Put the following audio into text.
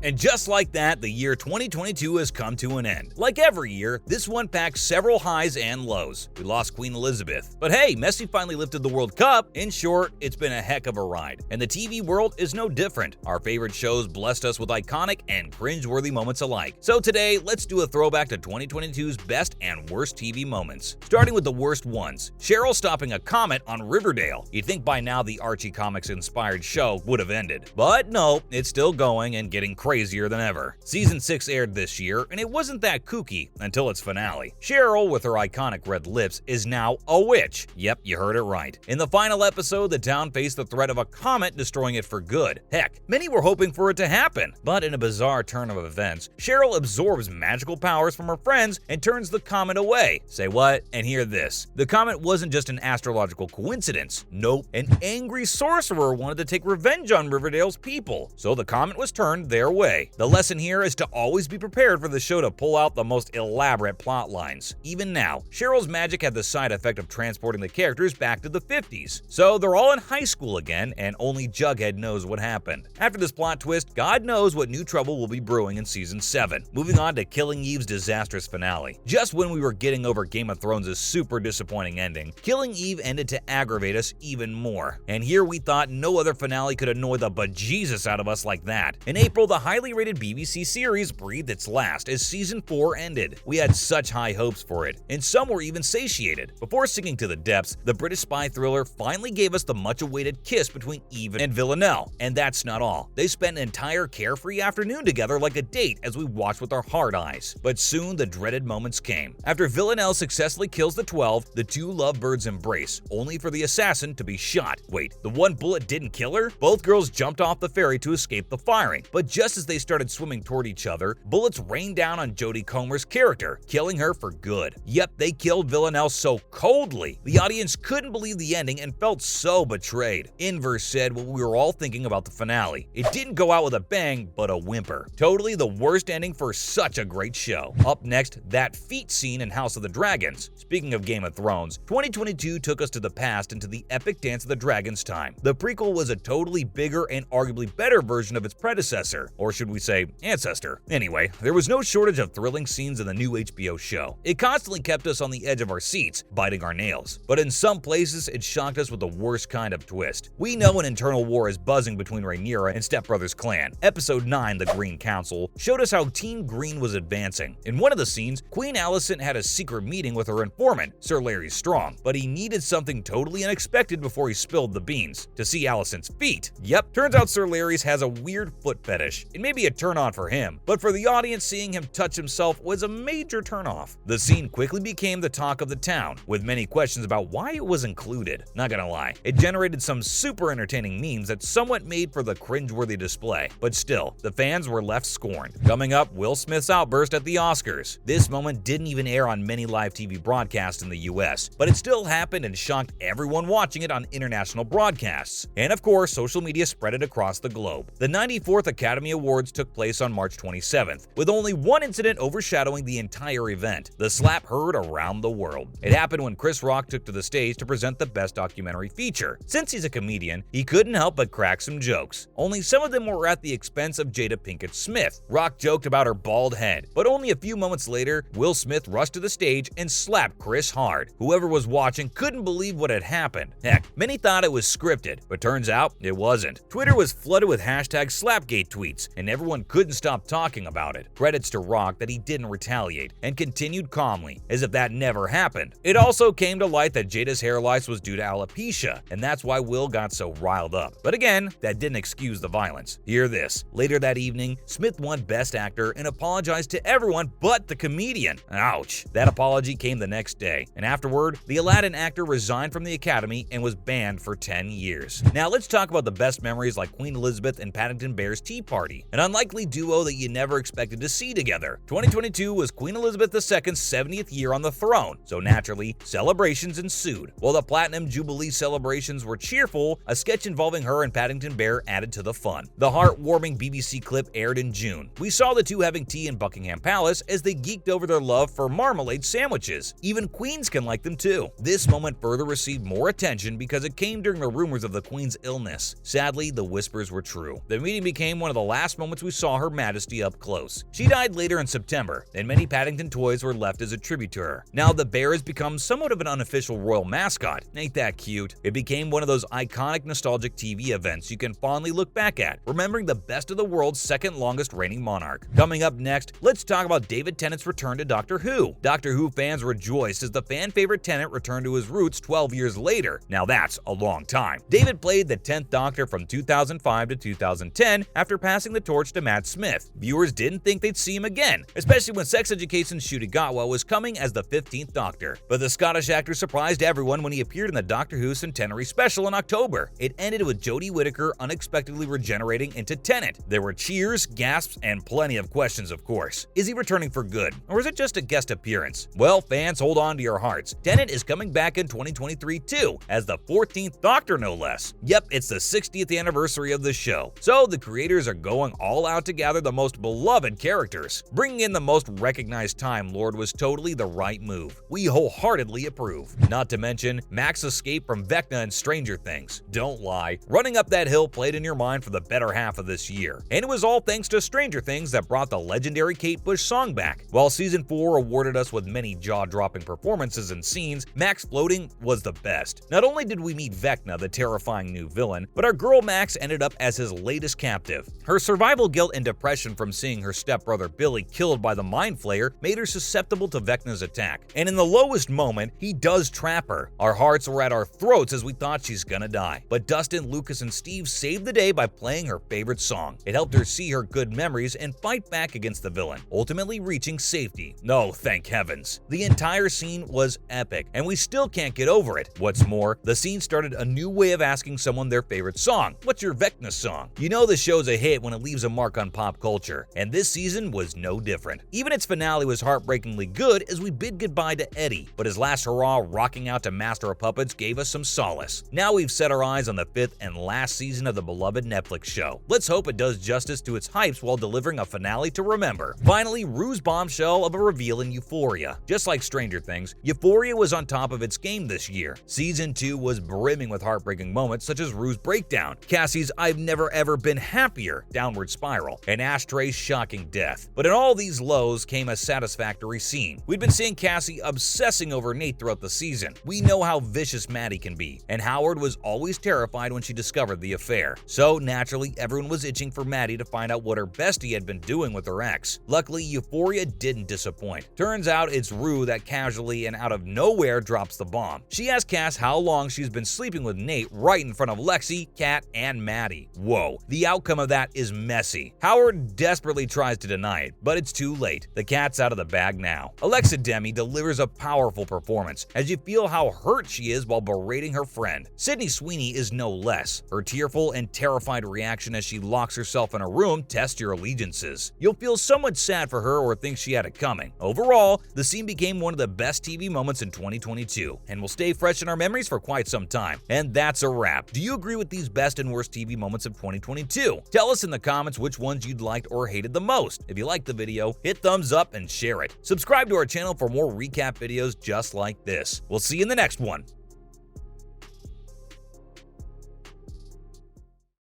And just like that, the year 2022 has come to an end. Like every year, this one packed several highs and lows. We lost Queen Elizabeth. But hey, Messi finally lifted the World Cup. In short, it's been a heck of a ride. And the TV world is no different. Our favorite shows blessed us with iconic and cringe-worthy moments alike. So today, let's do a throwback to 2022's best and worst TV moments. Starting with the worst ones, Cheryl stopping a comet on Riverdale. You'd think by now the Archie Comics-inspired show would have ended. But no, it's still going and getting crazier than ever. Season 6 aired this year, and it wasn't that kooky until its finale. Cheryl, with her iconic red lips, is now a witch. Yep, you heard it right. In the final episode, the town faced the threat of a comet destroying it for good. Heck, many were hoping for it to happen. But in a bizarre turn of events, Cheryl absorbs magical powers from her friends and turns the comet away. Say what? And hear this. The comet wasn't just an astrological coincidence. Nope, an angry sorcerer wanted to take revenge on Riverdale's people, so the comet was turned their way. The lesson here is to always be prepared for the show to pull out the most elaborate plot lines. Even now, Cheryl's magic had the side effect of transporting the characters back to the 50s. So they're all in high school again, and only Jughead knows what happened. After this plot twist, God knows what new trouble will be brewing in Season 7. Moving on to Killing Eve's disastrous finale. Just when we were getting over Game of Thrones' super disappointing ending, Killing Eve ended to aggravate us even more. And here we thought no other finale could annoy the bejesus out of us like that. In April, the highly rated BBC series breathed its last as Season 4 ended. We had such high hopes for it, and some were even satiated. Before sinking to the depths, the British spy thriller finally gave us the much-awaited kiss between Eve and Villanelle. And that's not all. They spent an entire carefree afternoon together like a date as we watched with our hard eyes. But soon the dreaded moments came. After Villanelle successfully kills the 12, the two lovebirds embrace, only for the assassin to be shot. Wait, the one bullet didn't kill her? Both girls jumped off the ferry to escape the firing, but just as they started swimming toward each other, bullets rained down on Jodie Comer's character, killing her for good. Yep, they killed Villanelle so coldly, the audience couldn't believe the ending and felt so betrayed. Inverse said what we were all thinking about the finale. It didn't go out with a bang, but a whimper. Totally the worst ending for such a great show. Up next, that feet scene in House of the Dragons. Speaking of Game of Thrones, 2022 took us to the past into the epic Dance of the Dragons time. The prequel was a totally bigger and arguably better version of its predecessor, or should we say ancestor. Anyway, there was no shortage of thrilling scenes in the new HBO show. It constantly kept us on the edge of our seats, biting our nails. But in some places, it shocked us with the worst kind of twist. We know an internal war is buzzing between Rhaenyra and Step Brothers' clan. Episode 9, The Green Council, showed us how Team Green was advancing. In one of the scenes, Queen Alicent had a secret meeting with her informant, Sir Larry Strong, but he needed something totally unexpected before he spilled the beans. To see Alicent's feet. Yep, turns out Sir Larry's has a weird foot fetish. It may be a turn-on for him, but for the audience, seeing him touch himself was a major turn-off. The scene quickly became the talk of the town, with many questions about why it was included. Not gonna lie, it generated some super entertaining memes that somewhat made for the cringeworthy display, but still, the fans were left scorned. Coming up, Will Smith's outburst at the Oscars. This moment didn't even air on many live TV broadcasts in the US, but it still happened and shocked everyone watching it on international broadcasts. And of course, social media spread it across the globe. The 94th Academy Awards took place on March 27th, with only one incident overshadowing the entire event. The slap heard around the world. It happened when Chris Rock took to the stage to present the Best Documentary Feature. Since he's a comedian, he couldn't help but crack some jokes. Only some of them were at the expense of Jada Pinkett Smith. Rock joked about her bald head, but only a few moments later, Will Smith rushed to the stage and slapped Chris hard. Whoever was watching couldn't believe what had happened. Heck, many thought it was scripted, but turns out it wasn't. Twitter was flooded with hashtag Slapgate tweets, and everyone couldn't stop talking about it. Credits to Rock that he didn't retaliate and continued calmly, as if that never happened. It also came to light that Jada's hair loss was due to alopecia, and that's why Will got so riled up. But again, that didn't excuse the violence. Hear this. Later that evening, Smith won Best Actor and apologized to everyone but the comedian. Ouch. That apology came the next day, and afterward, the Aladdin actor resigned from the Academy and was banned for 10 years. Now let's talk about the best memories like Queen Elizabeth and Paddington Bear's tea party, an unlikely duo that you never expected to see together. 2022 was Queen Elizabeth II's 70th year on the throne, so naturally, celebrations ensued. While the Platinum Jubilee celebrations were cheerful, a sketch involving her and Paddington Bear added to the fun. The heartwarming BBC clip aired in June. We saw the two having tea in Buckingham Palace as they geeked over their love for marmalade sandwiches. Even queens can like them too. This moment further received more attention because it came during the rumors of the Queen's illness. Sadly, the whispers were true. The meeting became one of the last last moments we saw Her Majesty up close. She died later in September, and many Paddington toys were left as a tribute to her. Now the bear has become somewhat of an unofficial royal mascot. Ain't that cute? It became one of those iconic nostalgic TV events you can fondly look back at, remembering the best of the world's second longest reigning monarch. Coming up next, let's talk about David Tennant's return to Doctor Who. Doctor Who fans rejoiced as the fan-favorite Tennant returned to his roots 12 years later. Now that's a long time. David played the 10th Doctor from 2005 to 2010 after passing the torch to Matt Smith. Viewers didn't think they'd see him again, especially when Sex Education's Ncuti Gatwa was coming as the 15th Doctor. But the Scottish actor surprised everyone when he appeared in the Doctor Who Centenary special in October. It ended with Jodie Whittaker unexpectedly regenerating into Tennant. There were cheers, gasps, and plenty of questions, of course. Is he returning for good, or is it just a guest appearance? Well, fans, hold on to your hearts. Tennant is coming back in 2023 too, as the 14th Doctor no less. Yep, it's the 60th anniversary of the show, so the creators are going all out to gather the most beloved characters. Bringing in the most recognized Time Lord was totally the right move. We wholeheartedly approve. Not to mention, Mac's escape from Vecna and Stranger Things. Don't lie, running up that hill played in your mind for the better half of this year. And it was all thanks to Stranger Things that brought the legendary Kate Bush song back. While Season 4 awarded us with many jaw-dropping performances and scenes, Mac's floating was the best. Not only did we meet Vecna, the terrifying new villain, but our girl Max ended up as his latest captive. Her survival guilt and depression from seeing her stepbrother Billy killed by the Mind Flayer made her susceptible to Vecna's attack. And in the lowest moment, he does trap her. Our hearts were at our throats as we thought she's gonna die. But Dustin, Lucas, and Steve saved the day by playing her favorite song. It helped her see her good memories and fight back against the villain, ultimately reaching safety. No, thank heavens. The entire scene was epic, and we still can't get over it. What's more, the scene started a new way of asking someone their favorite song. What's your Vecna song? You know the show's a hit when it leaves a mark on pop culture, and this season was no different. Even its finale was heartbreakingly good as we bid goodbye to Eddie, but his last hurrah rocking out to Master of Puppets gave us some solace. Now we've set our eyes on the 5th and last season of the beloved Netflix show. Let's hope it does justice to its hypes while delivering a finale to remember. Finally, Rue's bombshell of a reveal in Euphoria. Just like Stranger Things, Euphoria was on top of its game this year. Season 2 was brimming with heartbreaking moments such as Rue's breakdown, Cassie's "I've never ever been happier" downward spiral, and Ashtray's shocking death. But in all these lows came a satisfactory scene. We'd been seeing Cassie obsessing over Nate throughout the season. We know how vicious Maddie can be, and Howard was always terrified when she discovered the affair. So naturally, everyone was itching for Maddie to find out what her bestie had been doing with her ex. Luckily, Euphoria didn't disappoint. Turns out it's Rue that casually and out of nowhere drops the bomb. She asks Cass how long she's been sleeping with Nate right in front of Lexi, Kat, and Maddie. Whoa, the outcome of that is messy. Howard desperately tries to deny it, but it's too late. The cat's out of the bag now. Alexa Demi delivers a powerful performance as you feel how hurt she is while berating her friend. Sydney Sweeney is no less. Her tearful and terrified reaction as she locks herself in a room tests your allegiances. You'll feel somewhat sad for her or think she had it coming. Overall, the scene became one of the best TV moments in 2022 and will stay fresh in our memories for quite some time. And that's a wrap. Do you agree with these best and worst TV moments of 2022? Tell us in the comments which ones you'd liked or hated the most. If you liked the video, hit thumbs up and share it. Subscribe to our channel for more recap videos just like this. We'll see you in the next one.